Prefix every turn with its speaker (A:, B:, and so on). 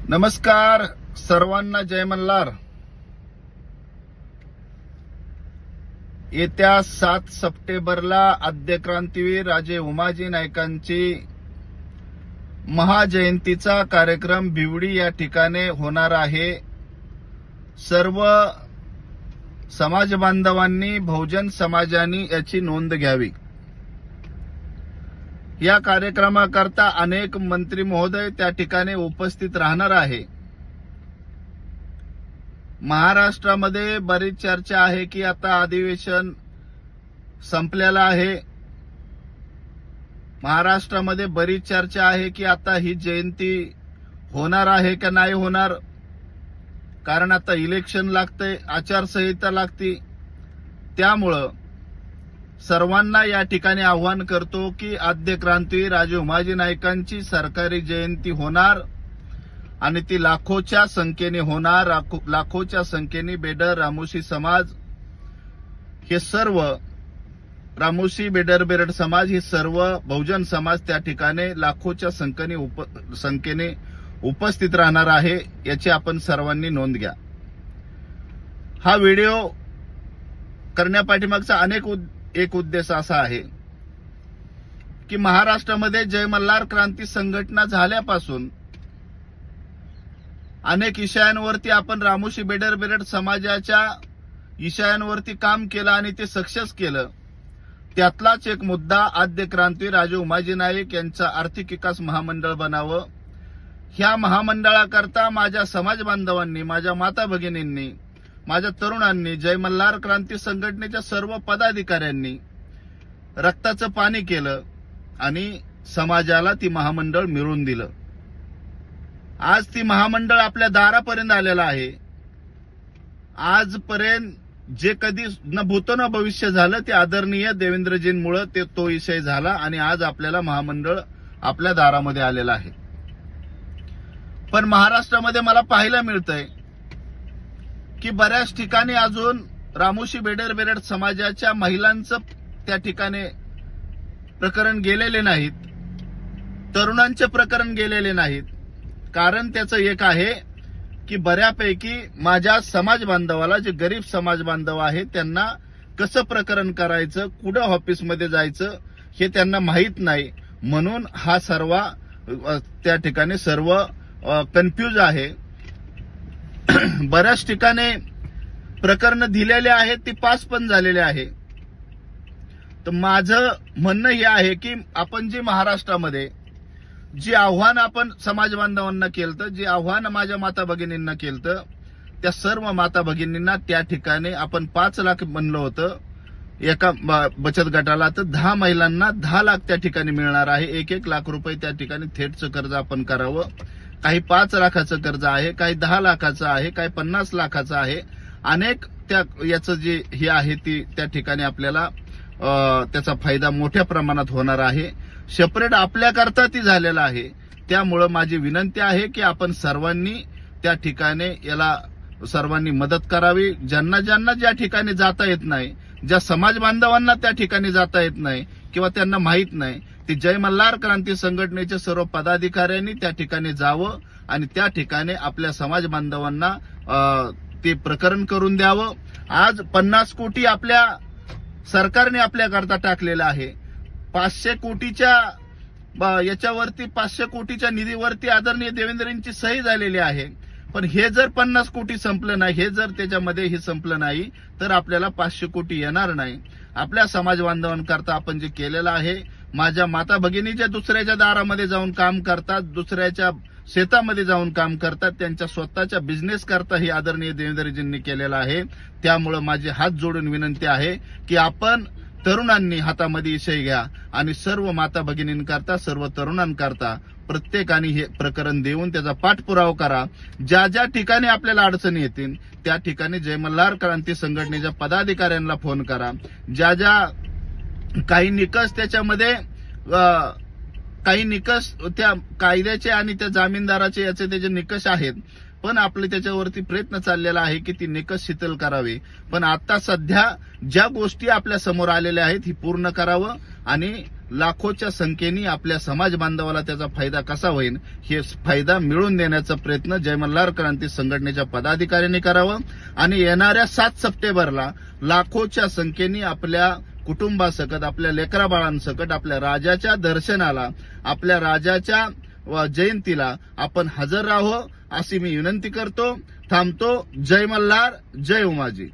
A: नमस्कार सर्वांना, जय मल्हार। येत्या 7 सप्टेंबरला आद्यक्रांतीवीर राजे उमाजी नाईकांची महाजयंतीचा कार्यक्रम भिवडी या ठिकाणी होणार आहे। सर्व समाज बांधवांनी, बहुजन समाजाने याची नोंद घ्यावी। या कार्यक्रमाकरता अनेक मंत्री महोदय त्या ठिकाणी उपस्थित राहणार आहे। महाराष्ट्रामध्ये बरीच चर्चा आहे की आता अधिवेशन संपलेलं आहे। महाराष्ट्रामध्ये बरीच चर्चा आहे की आता ही जयंती होणार आहे का नाही होणार, कारण आता इलेक्शन लागतंय, आचारसंहिता लागती। त्यामुळं सर्वांना या ठिकाणी आव्हान करतो की आद्यक्रांतीवीर राजे उमाजी नाईकांची सरकारी जयंती होणार आणि ती लाखोच्या संख्येने होणार। लाखोच्या संख्येने बेडर, रामोशी समाज हे सर्व, रामोशी, बेडर, बेरड समाज हे सर्व बहुजन समाज त्या ठिकाणी लाखोच्या संख्येने उपस्थित राहणार आहे। याची आपण सर्वांनी नोंद घ्या। हा व्हिडिओ करण्यापाठीमागचा एक उद्देश असा आहे की महाराष्ट्रामध्ये जय मल्हार क्रांती संघटना झाल्यापासून अनेक विषयांवरती आपण रामोशी, बेडर, बेरड समाजाच्या विषयांवरती काम केलं आणि ते सक्सेस केलं। त्यातलाच एक मुद्दा आद्यक्रांतीवीर राजे उमाजी नाईक यांचा आर्थिक विकास महामंडळ बनावं। ह्या महामंडळाकरता माझ्या समाज बांधवांनी, माझ्या माता भगिनींनी, माझ्या तरुणांनी, जय मल्हार क्रांती संघटनेच्या सर्व पदाधिकाऱ्यांनी रक्ताचं पाणी केलं आणि समाजाला ती महामंडळ मिळवून दिलं। आज ती महामंडळ आपल्या दारापर्यंत आलेलं आहे। आजपर्यंत जे कधी न भूतो न भविष्य झालं ते आदरणीय देवेंद्रजींमुळे तो विषय झाला आणि आज आपल्याला महामंडळ आपल्या दारामध्ये आलेलं आहे। पण महाराष्ट्रामध्ये मला पाहायला मिळतंय की बऱ्याच ठिकाणी अजून रामोशी, बेडर, बेरड समाजाच्या महिलांचं त्या ठिकाणी प्रकरण गेलेले नाहीत, तरुणांचे प्रकरण गेलेले नाहीत। कारण त्याचं एक आहे की बऱ्यापैकी माझ्या समाज बांधवाला, जे गरीब समाज बांधव आहेत, त्यांना कसं प्रकरण करायचं, कुठं ऑफिसमध्ये जायचं हे त्यांना माहीत नाही। म्हणून हा सर्व त्या ठिकाणी सर्व कन्फ्यूज आहे। बऱ्याच ठिकाणी प्रकरण दिलेले आहेत, ती पास पण झालेले आहे। तर माझं म्हणणं हे आहे की आपण जे महाराष्ट्रामध्ये जे आव्हान आपण समाज बांधवांना केलं, जे आव्हान माझ्या माता भगिनींना केलं, त्या सर्व माता भगिनींना त्या ठिकाणी आपण 5 लाख म्हणलं होतं एका बचत गटाला, तर 10 महिलांना 10 लाख त्या ठिकाणी मिळणार आहे। 1-1 लाख रुपये त्या ठिकाणी थेटचं कर्ज आपण करावं। काही 5 लाखाचं कर्ज आहे, काही 10 लाखाचं आहे, काही 50 लाखाचं आहे। अनेक याचं जे हे आहे ती त्या ठिकाणी आपल्याला त्याचा फायदा मोठ्या प्रमाणात होणार आहे। सेपरेट आपल्याकरता ती झालेला आहे। त्यामुळं माझी विनंती आहे की आपण सर्वांनी त्या ठिकाणी याला सर्वांनी मदत करावी। ज्यांना ज्या ठिकाणी जाता येत नाही, ज्या समाज बांधवांना त्या ठिकाणी जाता येत नाही किंवा त्यांना माहीत नाही, ती जय मल्हार क्रांती संघटनेच्या सर्व पदाधिकाऱ्यांनी त्या ठिकाणी जावं आणि त्या ठिकाणी आपल्या समाज बांधवांना ते प्रकरण करून द्यावं। आज 50 कोटी आपल्या सरकारने आपल्याकरता टाकलेलं आहे। 500 कोटीच्या याच्यावरती, 500 कोटीच्या निधीवरती आदरणीय देवेंद्रजींची सही झालेली आहे। पण हे जर 50 कोटी संपलं नाही, हे जर त्याच्यामध्ये हे संपलं नाही, तर आपल्याला 500 कोटी येणार नाही। आपल्या समाज बांधवांकरता आपण जे केलेलं आहे, माझ्या माता भगिनी ज्या दुसऱ्याच्या दारामध्ये जाऊन काम करतात, दुसऱ्याच्या शेतामध्ये जाऊन काम करतात, त्यांच्या स्वतःच्या बिझनेस करता हे आदरणीय देवेंद्रजींनी केलेलं आहे। त्यामुळे माझी हात जोडून विनंती आहे की आपण तरुणांनी हातामध्ये विषय घ्या आणि सर्व माता भगिनींकरता, सर्व तरुणांकरता प्रत्येकाने हे प्रकरण देऊन त्याचा पाठपुरावा करा। ज्या ठिकाणी आपल्याला अडचणी येतील त्या ठिकाणी जय मल्हार क्रांती संघटनेच्या पदाधिकाऱ्यांना फोन करा। ज्या काही निकष त्याच्यामध्ये काही निकष त्या कायद्याचे आणि त्या जामीनदाराचे याचे त्याचे निकष आहेत, पण आपले त्याच्यावरती प्रयत्न चाललेला आहे की ती निकष शिथिल करावे। पण आता सध्या ज्या गोष्टी आपल्या समोर आलेल्या आहेत ही पूर्ण करावं आणि लाखोच्या संख्येने आपल्या समाज बांधवाला त्याचा फायदा कसा होईल हे फायदा मिळवून देण्याचा प्रयत्न जय मल्हार क्रांती संघटनेच्या पदाधिकाऱ्यांनी करावं आणि येणाऱ्या 7 सप्टेंबरला लाखोच्या संख्येने आपल्या कुटुंबासकट, आपल्या लेकराबाळांसकट आपल्या राजाच्या दर्शनाला, आपल्या राजाच्या जयंतीला आपण हजर राहावं अशी मी विनंती करतो. थांबतो. जय मल्हार, जय उमाजी.